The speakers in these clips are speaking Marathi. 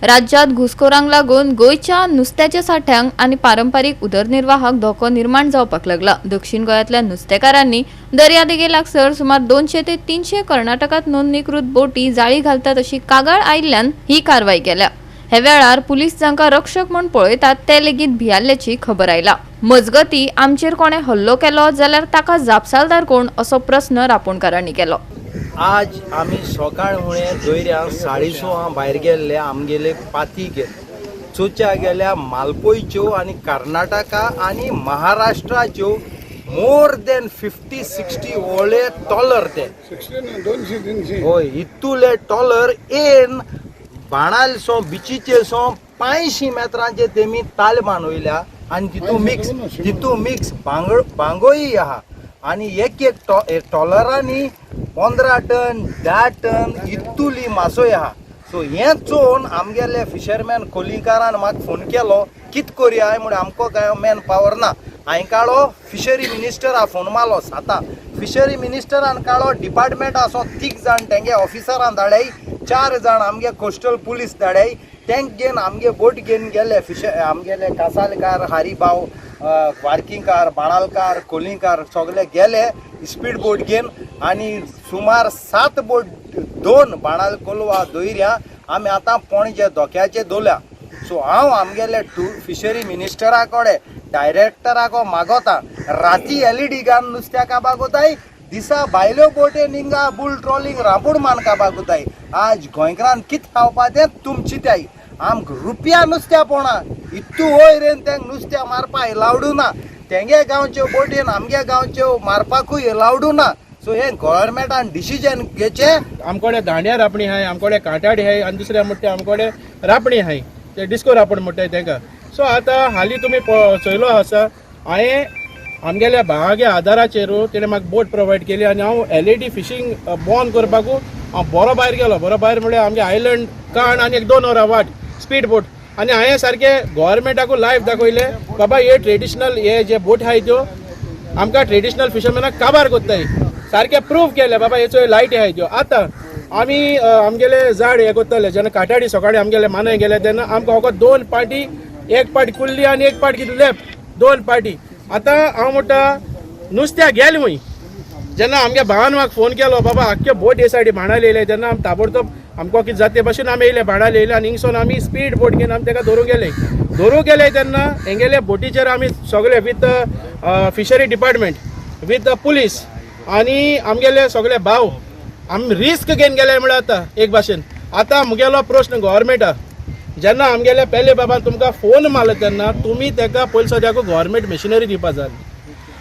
राज्यात घुसखोरांक लागून गोयच्या नुस्त्याच्या साठ्यांक आणि पारंपरिक उदरनिर्वाहाक धोको निर्माण जावपाक लागला। दक्षिण गोंयांतल्या नुस्तेकारांनी दर्यादेगे लागसर सुमार 200 ते 300 कर्नाटकात नोंदणीकृत बोटी जाळी घालतात अशी कागाळ आयिल्ल्यान ही कारवाई केल्या। हे वेळार पुलीस जांकां रक्षक म्हूण पळयतात ते लेगीत भियाल्ल्याची खबर आयला। मजगती आमचेर कोणे हल्लो केलो जाल्यार ताका जापसालदार कोण असो प्रस्न रापणकारांनी केलो। आज आम्ही सकाळ मुळे दोयऱ्यांक 6:30 भायर गेल्ले आमगेले पाती गेले चोच्या गेल्या मालपोयच्यो आणि कर्नाटका आणि महाराष्ट्राच्यो मोर देन 50-60 व्हडले टॉलर ते 200-300 होय इतुले टॉलर एन बाणालसो बिचीचेसो 500 मेत्रांचे तेमी ताल बांदवयल्या आणि तितू मिक्स बांगोई आहा आणि एक टॉलरांनी 15 टन 10 टन इतुली मासोय आहा। सो हे चोवन आमगेले फिशरमॅन कोलिकारान म्हाका फोन केलो कित करया म्हणून आमको काय मॅन पावर ना। हांवें काळो फिशरी मिनिस्टरा फोन मारलो साता फिशरी मिनिस्टरान काळो डिपार्टमेंट असो 3 जाण तेंगे ऑफिसरान धाडय 4 जाण आमगे कोस्टल पुलीस धाडय टँक घेवन आमगे बोट घेवन गेले आमगेले कासालकार हारीबाव वार्किंगकार बाणालकार कोलिंकार सगळे गेले स्पीड बोट घेवन आणि सुमार 7 बोट 2 बाणाल कोलवा दोयऱ्या आमी आतां पणजे धोक्याचे दवरल्या। सो हांव आमगेले फिशरी मिनिस्टरा कडेन डायरेक्टराको मागोता राती LED घालून नुस्त्या काबार कोताय दिसा भायल्यो बोटे निंगा बुल ट्रॉलिंग राबूड मान काबार कोताय। आज गोंयकारान कित खावपा तें तुमची ताई आमक रुपया नुस्त्या पोणा इतू वयर येवन तेंक नुस्त्या मारपा एलावडू ना तेंगे गांवच्यो बोटीन आमगे गांवच्यो मारपाकूय एलावडू ना। सो हे गव्हर्नमेंटान डिसिजन घेचे। आमकोडे दांड्या रापणी हाय आमकोडे काटाडी हाय आणि दुसऱ्या म्हणटे आमकोडे रापणी हाय ते डिस्को रापण म्हणटाय तेंका। सो आतां हालीं तुमी चोयलो आसा हांवें आमगेल्या भावागे आदाराचेर तेणें म्हाका बोट प्रोवायड केली आनी हांव LED फिशींग बॉन करपाकू हांव बरो भायर गेलो। बरो भायर म्हळ्यार आमगे आयलंड काण आनी 1-2 वरां वाट स्पीड बोट आनी हांवें सारके गव्हर्नमेंटाकू लायव्ह दाखयले बाबा हे ट्रेडिशनल हे जे बोट आहाय त्यो आमकां ट्रेडिशनल फिशरमॅनाक काबार कोत्ताय सारके प्रूव केले बाबा हेचो लायटी आहाय त्यो। आतां आमी आमगेले झाड हे कोत्ताले जेन्ना काटाडी सकाळीं आमगेले मानय गेले तेन्ना आमकां फकत 2 पार्टी एक पार्टी कुल्ली आनी एक पार्टी कितें लेफ्ट 2 पार्टी। आतां हांव म्हणटा नुस्त्या गेले वय जेन्ना आमगे भावान म्हाका फोन केलो बाबा आख्खे बोट हे सायडी भाणायला येयले तेन्ना आमी ताबडतोब आमकां कितें जाता ते भाशेन आमी येयले भाणायला येयले आनी हिंगसून आमी स्पीड बोट घेवन आमी तेका धरूंक गेले तेन्ना हेंगेले बोटीचेर आमी सगळे with fishery department with police आनी आमगेले सगळे भाव आमी रिस्क घेवन गेले म्हळ्यार आतां एक भाशेन। आतां मुगेलो प्रश्न गव्हर्नमेंटाक जेन्ना आमगेले पयले बाबा तुमकां फोन मारलो तेन्ना तुमी तेका पयलीं सद्याक गव्हर्नमेंट मशिनरी दिवपा जाय।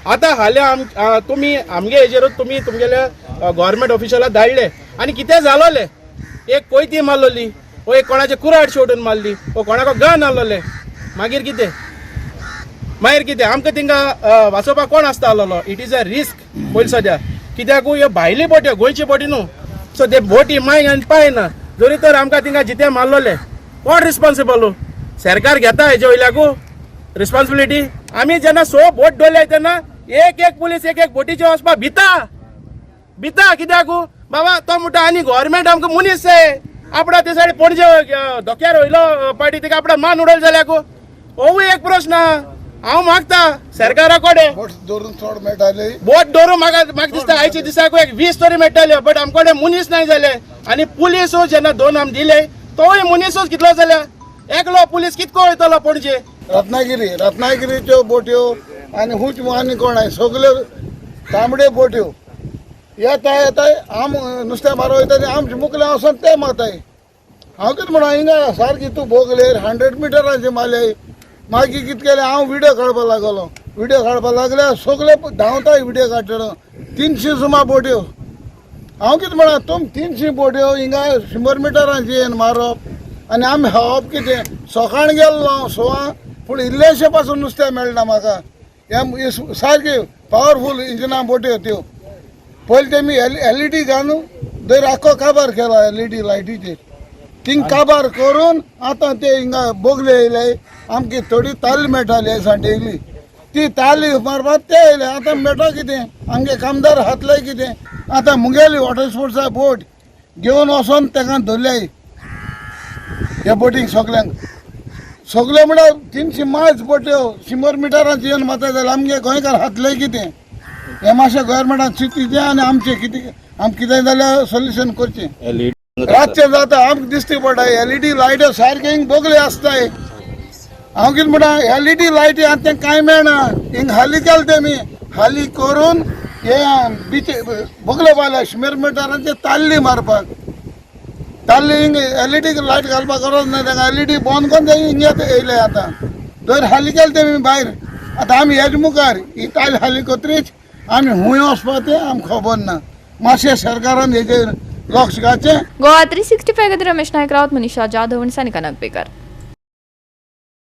आतां हाल्या तुमी आमगे हेजेरूच तुमी तुमगेल्या गव्हर्नमेंट ऑफिशलाक धाडले आनी कितें जालोले एक कोयती मारलोली वो एक कोणाचे कुराड शेवटून मारली वो कोणाको गन आहलोले मागीर कितें आमकां थिंगा वाचोवपाक कोण आसता आहलोलो। इट इज अ रिस्क पयलीं सद्या कित्याक ह्यो भायली बोटी गोंयची बोटी न्हू सो ते बोटी माय आनी पायना जरी तर आमकां थिंगा जिते मारलोले कोण रिस्पॉन्सिबल सरकार घेता हेजे वयल्याकू रिस्पॉन्सिबिलिटी। आमी जेन्ना 100 बोट दवरले तेन्ना एक पुलीस एक बोटीचे वचपाक भिता कित्याक बाबा तो म्हणटा आनी गव्हर्नमेंट आमकां मनीस जाय आपणा ते सायडी पणजे धोक्यार वयलो पार्टी तिका आपणा मान उडयलो जाल्यार होवूय एक प्रश्न हांव मागता सरकारा कडेन बोट दवरून म्हाका दिसता आयच्या दिसाक 20 तरी मेळटल्यो बट आमकोडे मनीस नाय जाले आनी पुलीस जेन्ना 2 आमी दिले तोय मनीसूच कितलो जाल्या एकलो पुलीस कितको वयतलो पणजे रत्नागिरीच्यो बोट्यो आनी हुंच आनी कोण आय सगल्यो तांबड्यो बोट्यो येताय आम नुस्तें मारो वयता आमचे मुखले वचोन ते मारताय। हांव कितें म्हणा हिंगा सारकी तूं भोगलेर 100 मिटरांचे मारले मागीर कितें केलें हांव व्हिडिओ काडपाक लागलो व्हिडिओ काडपाक लागल्यार सगळे धांवताय व्हिडिओ काडटलो 300 सुमार बोट्यो। हांव कितें म्हणा तुम 300 बोट्यो हिंगा 100 मिटरांची येवन मारप आनी आमी खावप कितें सकाळ गेल्लो सोवां पूण इल्लेशे पासून नुस्तें मेळना म्हाका हे सारकी पावरफूल इंजिना बोट्यो त्यो पयलीं तेमी LED घालून दर आख्खो काबार केला LED लायटीचेर थिंग काबार करून आतां ते हिंगा बोगले येयले आमकां थोडी ताली मेळटाली सांटेली ती ताली मारपाक ते येयले आतां मेळटा कितें आमगे कामदार हातले कितें आतां मुगेली वॉटर स्पोर्ट्सा बोट घेवन वचोन तेका धरले ह्या बोटींग सगळे म्हणल्यार 300 मायल्स बोट्यो 100 मिटरांची येवन माता जाल्यार आमगे गोंयकार हातले कितें हे मातशें गव्हर्मेंटान चिंतीचें आनी आमचें कितें जाल्यार सोल्युशन करचें रातचें जाता आमकां दिसती पडटा LED लायट्यो सारके हिंग बोगले आसताय हांव कितें म्हणटा LED लायटी आतां तें कांय मेळना हिंग हाली केलें तेमी हाली करून हे बीच बोगले बायला 100 मिटरांचे ताल्ली मारपाक ताल्ली हिंग LED लायट घालपाक गरज ना ताका LED बंद करून ते हिंग येयले आतां तर हाली केलें तेमी भायर आतां आमी हेज मुखार ही ताल हाली कोत्रीच आमी खूंय वचपा तें आमकां खबर ना मातशें सरकारान हेजेर लक्ष घालचें. गोवा 365 खातीर रमेश नायक रावत, मनीषा जाधव आनी सानिका नागवेकर.